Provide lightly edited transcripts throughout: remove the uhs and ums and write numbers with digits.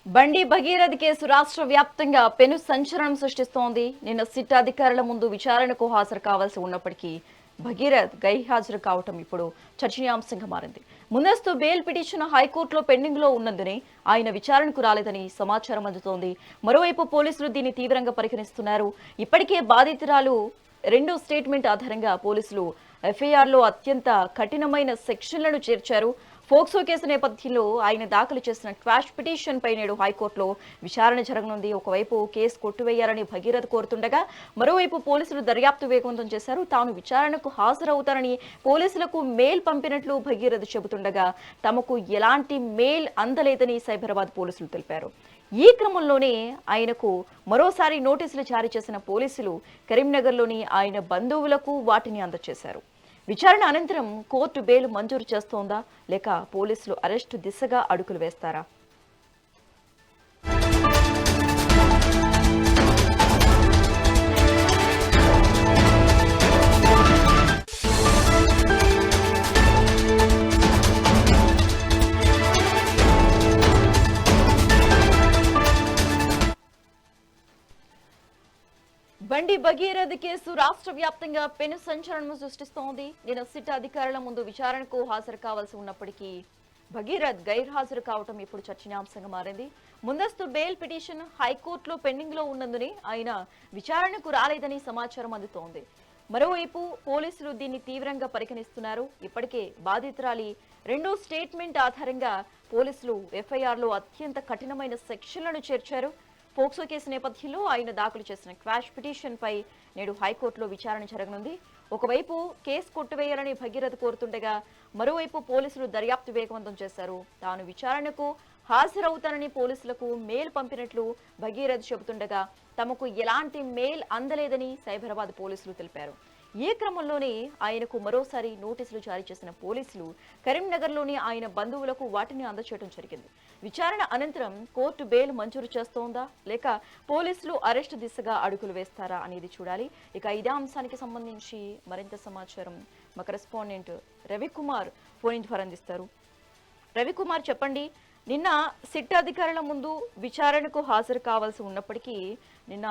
బండి భగీరథ కేసు రాష్ట్ర వ్యాప్తంగా పెను సంచలనం సృష్టిస్తోంది. నిన్న సిట్ అధికారుల ముందు విచారణకు హాజరు కావాల్సి ఉన్నప్పటికీ భగీరథ్ గైర్హాజరు కావటం ఇప్పుడు చర్చనీయాంశంగా మారింది. ముందస్తు బెయిల్ పిటిషన్ హైకోర్టులో పెండింగ్ లో ఉన్నందునే ఆయన విచారణకు రాలేదని సమాచారం అందుతోంది. మరోవైపు పోలీసులు దీన్ని తీవ్రంగా పరిగణిస్తున్నారు. ఇప్పటికే బాధితురాలు రెండో స్టేట్మెంట్ ఆధారంగా పోలీసులు ఎఫ్ఐఆర్లో అత్యంత కఠినమైన సెక్షన్లను చేర్చారు. ఫోక్సో కేసు నేపథ్యంలో ఆయన దాఖలు చేసిన క్వాష్ పిటిషన్ పై నేడు హైకోర్టులో విచారణ జరగనుంది. ఒకవైపు కేసు కొట్టివేయాలని భగీరథ కోరుతుండగా మరోవైపు పోలీసులు దర్యాప్తు వేగవంతం చేశారు. తాను విచారణకు హాజరవుతానని పోలీసులకు మెయిల్ పంపినట్లు భగీరథ చెబుతుండగా తమకు ఎలాంటి మెయిల్ అందలేదని సైబరాబాద్ పోలీసులు తెలిపారు. ఈ క్రమంలోనే ఆయనకు మరోసారి నోటీసులు జారీ చేసిన పోలీసులు కరీంనగర్లోని ఆయన బంధువులకు వాటిని అందజేశారు. విచారణ అనంతరం కోర్టు బెయిల్ మంజూరు చేస్తోందా లేక పోలీసులు అరెస్టు దిశగా అడుగులు వేస్తారా? బండి భగీరథ కేసు రాష్ట్ర వ్యాప్తంగా పెను సంచలనం సృష్టిస్తోంది. నిన్న సిట్ అధికారుల ముందు విచారణకు హాజరు కావాల్సి ఉన్నప్పటికీ భగీరథ్ గైర్హాజరు కావటం ఇప్పుడు చర్చనీయాంశంగా మారింది. ముందస్తు బెయిల్ పిటిషన్ హైకోర్టులో పెండింగ్ లో ఉన్నందునే ఆయన విచారణకు రాలేదని సమాచారం అందుతోంది. మరోవైపు పోలీసులు దీన్ని తీవ్రంగా పరిగణిస్తున్నారు. ఇప్పటికే బాధితురాలి రెండో స్టేట్మెంట్ ఆధారంగా పోలీసులు ఎఫ్ఐఆర్లో అత్యంత కఠినమైన సెక్షన్లను చేర్చారు. పోక్సో కేసు నేపథ్యంలో ఆయన దాఖలు చేసిన క్వాష్ పిటిషన్ పై నేడు హైకోర్టులో విచారణ జరగనుంది. ఒకవైపు కేసు కొట్టివేయాలని భగీరథ కోరుతుండగా మరోవైపు పోలీసులు దర్యాప్తు వేగవంతం చేశారు. తాను విచారణకు హాజరవుతానని పోలీసులకు మెయిల్ పంపినట్లు భగీరథ్ చెబుతుండగా తమకు ఎలాంటి మెయిల్ అందలేదని సైబరాబాద్ పోలీసులు తెలిపారు. ఈ క్రమంలోనే ఆయనకు మరోసారి నోటీసులు జారీ చేసిన పోలీసులు కరీంనగర్లోని ఆయన బంధువులకు వాటిని అందచేయడం జరిగింది. విచారణ అనంతరం కోర్టు బెయిల్ మంజూరు చేస్తోందా లేక పోలీసులు అరెస్టు దిశగా అడుగులు వేస్తారా అనేది చూడాలి. ఇక ఇదే అంశానికి సంబంధించి మరింత సమాచారం మా కరెస్పాండెంట్ రవికుమార్ ఫోన్ ద్వారా అందిస్తారు. రవికుమార్, చెప్పండి. నిన్న సిట్ అధికారుల ముందు విచారణకు హాజరు కావాల్సి ఉన్నప్పటికీ నిన్న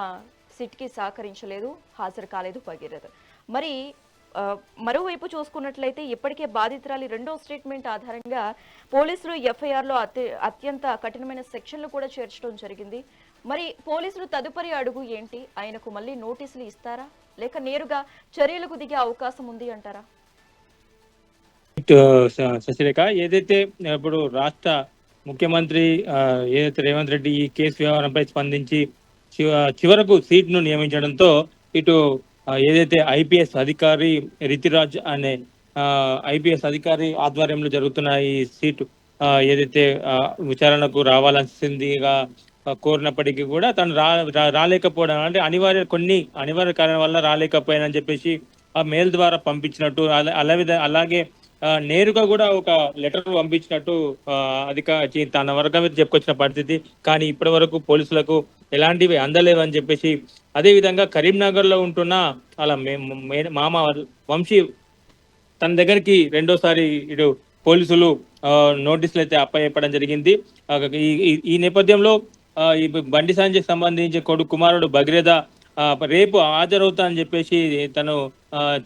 సిట్కి సహకరించలేదు, హాజరు కాలేదు భగీరథ్. మరి మరోవైపు చూసుకున్నట్లయితే ఇప్పటికే బాధితురాలి రెండో స్టేట్మెంట్ ఆధారంగా పోలీసులు ఎఫ్ఐఆర్లో అత్యంత కఠినమైన సెక్షన్లు కూడా చేర్చడం జరిగింది. మరి పోలీసులు తదుపరి అడుగు ఏంటి? ఆయనకు మళ్ళీ నోటీసులు ఇస్తారా లేక నేరుగా చర్యలకు దిగే అవకాశం ఉంది అంటారా? శశిరేఖ, ఏదైతే ఇప్పుడు రాష్ట్ర ముఖ్యమంత్రి ఏదైతే రేవంత్ రెడ్డి ఈ కేసు వ్యవహారంపై స్పందించి చివరకు సీట్ను నియమించడంతో ఇటు ఏదైతే ఐపీఎస్ అధికారి రితిరాజ్ అనే ఐపీఎస్ అధికారి ఆధ్వర్యంలో జరుగుతున్న ఈ సీటు ఏదైతే విచారణకు రావాల్సిందిగా కోరినప్పటికీ కూడా తను రాలేకపోవడం, అంటే కొన్ని అనివార్య కారణం వల్ల రాలేకపోయానని చెప్పేసి ఆ మెయిల్ ద్వారా పంపించినట్టు, అలాగే నేరుగా కూడా ఒక లెటర్ పంపించినట్టు తన వర్గం మీద చెప్పుకొచ్చిన పరిస్థితి. కానీ ఇప్పటి వరకు పోలీసులకు ఎలాంటివి అందలేవని చెప్పేసి, అదే విధంగా కరీంనగర్ లో ఉంటున్న అలా మామ వంశీ తన దగ్గరికి రెండోసారి ఇటు పోలీసులు నోటీసులు అయితే అప్పచెప్పడం జరిగింది. ఈ నేపథ్యంలో ఈ బండి సంజయ్ సంబంధించి కొడుకు కుమారుడు భగీరథ రేపు హాజరవుతా అని చెప్పేసి తను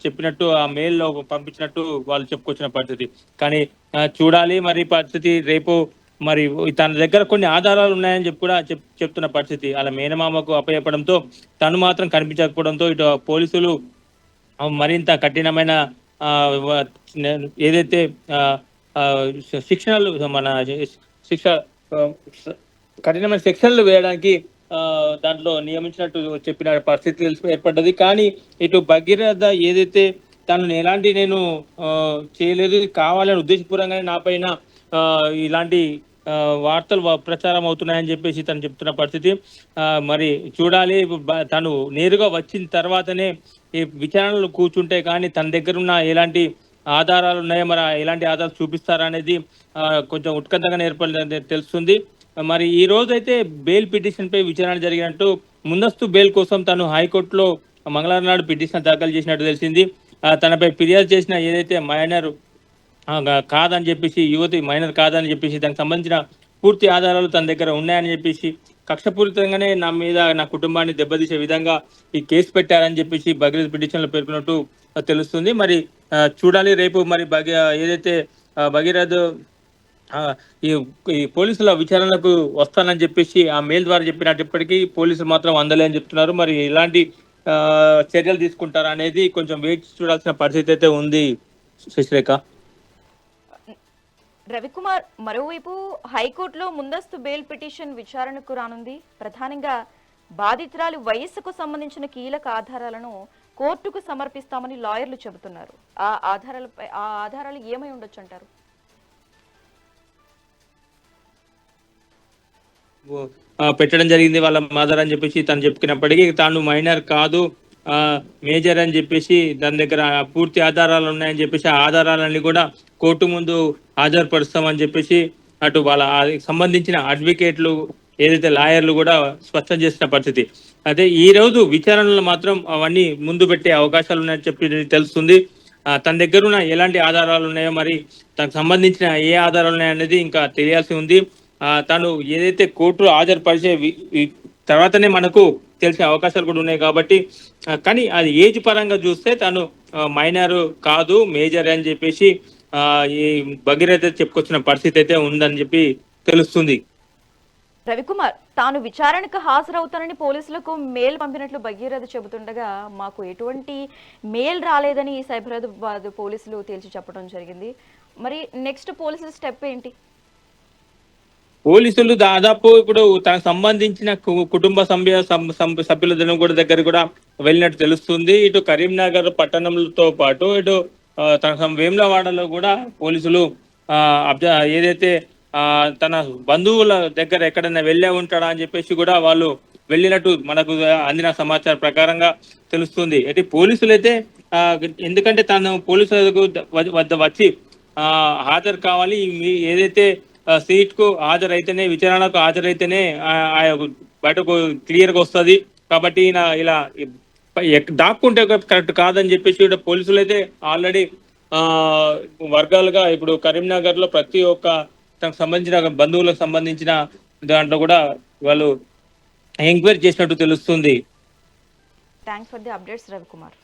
చెప్పినట్టు ఆ మెయిల్లో పంపించినట్టు వాళ్ళు చెప్పుకొచ్చిన పరిస్థితి. కానీ చూడాలి మరి పరిస్థితి రేపు. మరి తన దగ్గర కొన్ని ఆధారాలు ఉన్నాయని చెప్పి కూడా చెప్తున్న పరిస్థితి. అలా మేనమామకు అప్పచెప్పడంతో తను మాత్రం కనిపించకపోవడంతో ఇటు పోలీసులు మరింత కఠినమైన ఏదైతే శిక్షణలు కఠినమైన శిక్షణలు వేయడానికి దాంట్లో నియమించినట్టు చెప్పిన పరిస్థితి ఏర్పడ్డది. కానీ ఇటు భగీరథ ఏదైతే తను ఎలాంటి నేను చేయలేదు, కావాలని ఉద్దేశపూర్వకంగానే నా పైన ఇలాంటి వార్తలు ప్రచారం అవుతున్నాయని చెప్పేసి తను చెప్తున్న పరిస్థితి. మరి చూడాలి, తను నేరుగా వచ్చిన తర్వాతనే ఈ విచారణలు కూర్చుంటే కానీ తన దగ్గర ఉన్న ఎలాంటి ఆధారాలు ఉన్నాయో, మరి ఎలాంటి ఆధారాలు చూపిస్తారా అనేది కొంచెం ఉత్కంఠంగా తెలుస్తుంది. మరి ఈ రోజు అయితే బెయిల్ పిటిషన్ పై విచారణ జరిగినట్టు, ముందస్తు బెయిల్ కోసం తను హైకోర్టులో మంగళవారం నాడు పిటిషన్ దాఖలు చేసినట్టు తెలిసింది. తనపై ఫిర్యాదు చేసిన ఏదైతే మైనర్ కాదని చెప్పేసి, యువతి మైనర్ కాదని చెప్పేసి దానికి సంబంధించిన పూర్తి ఆధారాలు తన దగ్గర ఉన్నాయని చెప్పేసి కక్షపూరితంగానే నా మీద నా కుటుంబాన్ని దెబ్బతీసే విధంగా ఈ కేసు పెట్టారని చెప్పేసి భగీరథ పిటిషన్లో పేర్కొన్నట్టు తెలుస్తుంది. మరి చూడాలి రేపు మరి ఏదైతే భగీరథ్ ఆ, ఈ ఈ పోలీసుల విచారణకు వస్తానని చెప్పేసి ఆ మెయిల్ ద్వారా చెప్పినప్పటికీ పోలీసులు మాత్రం అందలే అని చెప్తున్నారు. మరి ఇలాంటి ఆ, చర్యలు తీసుకుంటారా అనేది కొంచెం వేచి చూడాల్సిన పరిస్థితి అయితే ఉంది శశిరేఖ. రవికుమార్, మరోవైపు హైకోర్టులో ముందస్తు బెయిల్ పిటిషన్ విచారణకు రానుంది. ప్రధానంగా బాధితురాలి వయస్సుకు సంబంధించిన కీలక ఆధారాలను కోర్టుకు సమర్పిస్తామని లాయర్లు చెబుతున్నారు. ఆ ఆధారాలు ఏమై ఉండొచ్చు అంటారు? పెట్టడం జరిగింది వాళ్ళ మదర్ అని చెప్పేసి తను చెప్పుకున్నప్పటికీ తాను మైనర్ కాదు, మేజర్ అని చెప్పేసి దాని దగ్గర పూర్తి ఆధారాలు ఉన్నాయని చెప్పేసి ఆ ఆధారాలన్నీ కూడా కోర్టు ముందు హాజరుపరుస్తామని చెప్పేసి అటు వాళ్ళ సంబంధించిన అడ్వకేట్లు ఏదైతే లాయర్లు కూడా స్పష్టం చేసిన పరిస్థితి. అదే ఈ రోజు విచారణలో మాత్రం అవన్నీ ముందు పెట్టే అవకాశాలు ఉన్నాయని చెప్పి తెలుస్తుంది. తన దగ్గర ఉన్న ఎలాంటి ఆధారాలు ఉన్నాయో మరి తనకు సంబంధించిన ఏ ఆధారాలు ఉన్నాయనేది ఇంకా తెలియాల్సి ఉంది. తను ఏదైతే కోర్టులో హాజరుపరిచే తర్వాతనే మనకు తెలిసే అవకాశాలు కూడా ఉన్నాయి కాబట్టి కానీ అది ఏజ్ పరంగా చూస్తే తను మైనర్ కాదు, మేజర్ అని చెప్పేసి ఈ భగీరథ చెప్పుకొచ్చిన పరిస్థితి అయితే ఉందని చెప్పి తెలుస్తుంది. రవికుమార్, తాను విచారణకు హాజరవుతానని పోలీసులకు మెయిల్ పంపినట్లు భగీరథ చెబుతుండగా మాకు ఎటువంటి మెయిల్ రాలేదని సైబరాబాద్ పోలీసులు తేల్చి చెప్పడం జరిగింది. మరి నెక్స్ట్ పోలీసుల స్టెప్ ఏంటి? పోలీసులు దాదాపు ఇప్పుడు తనకు సంబంధించిన కుటుంబ సభ్యుల కూడా దగ్గర కూడా వెళ్ళినట్టు తెలుస్తుంది. ఇటు కరీంనగర్ పట్టణంతో పాటు ఇటు తన వేములవాడలో కూడా పోలీసులు ఏదైతే తన బంధువుల దగ్గర ఎక్కడైనా వెళ్ళే ఉంటాడా అని చెప్పేసి కూడా వాళ్ళు వెళ్ళినట్టు మనకు అందిన సమాచారం ప్రకారంగా తెలుస్తుంది. అయితే పోలీసులు అయితే ఎందుకంటే తను పోలీసులకు వద్ద వచ్చి హాజరు కావాలి, ఏదైతే సీట్ కు హాజరైతేనే విచారణకు హాజరైతేనే బయటకు క్లియర్ గా వస్తుంది కాబట్టి ఇలా దాక్కుంటే కరెక్ట్ కాదని చెప్పేసి కూడా పోలీసులు అయితే ఆల్రెడీ వర్గాలుగా ఇప్పుడు కరీంనగర్ లో ప్రతి ఒక్క తనకు సంబంధించిన బంధువులకు సంబంధించిన దాంట్లో కూడా వాళ్ళు ఎంక్వైరీ చేసినట్టు తెలుస్తుంది. Thanks for the updates Ravikumar.